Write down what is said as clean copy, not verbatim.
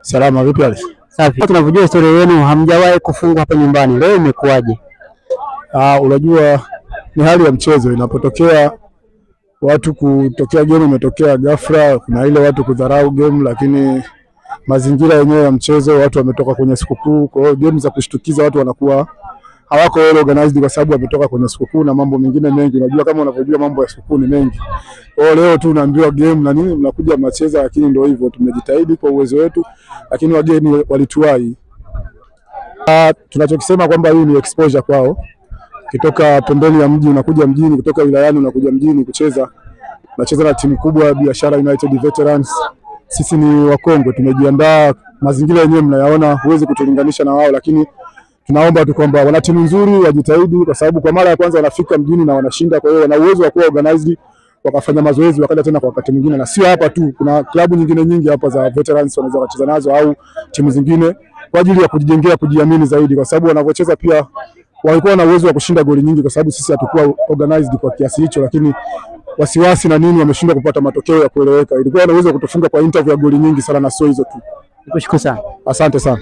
Salama, vipi hali? Safi. Tunavyojua historia yenu hamjawahi kufungwa hapa nyumbani. Leo imekuwaje? Unajua ni hali ya mchezo, inapotokea watu kutokea game imetokea ghafla, kuna ile watu kudharau game, lakini mazingira yenyewe ya mchezo, watu wametoka kwenye sikukuu, kwa hiyo game za kushtukiza watu wanakuwa hawako well organized kwa sababu wametoka kwenye sikukuu na mambo mengine mengi. Unajua kama unavyojua mambo ya sikukuu ni mengi. Kwa hiyo leo tu unaambiwa game na nini mnakuja mnacheza, lakini ndio hivyo, tumejitahidi kwa uwezo wetu, lakini wageni walituai. Tunachokisema kwamba hii ni exposure kwao. Kitoka pembeni ya mji unakuja mjini, kutoka wilayani unakuja mjini kucheza. Tunacheza na timu kubwa ya Biashara United Veterans. Sisi ni wakongwe, tumejiandaa, mazingira yenyewe mnayaona, huwezi kutulinganisha na wao, lakini tunaomba tu kwamba wana timu nzuri, wajitahidi kwa sababu kwa mara ya kwanza wanafika mjini na wanashinda, kwa hiyo wana uwezo wa kuwa organized, wakafanya mazoezi wakaja tena kwa wakati mwingine, na sio hapa tu, kuna klabu nyingine nyingi hapa za veterans wanaweza kucheza nazo au timu zingine kwa ajili ya kujijengea kujiamini zaidi, kwa sababu wanavyocheza pia walikuwa na uwezo wa kushinda goli nyingi, kwa sababu sisi hatukuwa organized kwa kiasi hicho, lakini wasiwasi na nini wameshindwa kupata matokeo ya kueleweka. Ilikuwa na uwezo kutufunga kwa interview ya goli nyingi sana na sio hizo tu. Nikushukuru sana. Asante sana.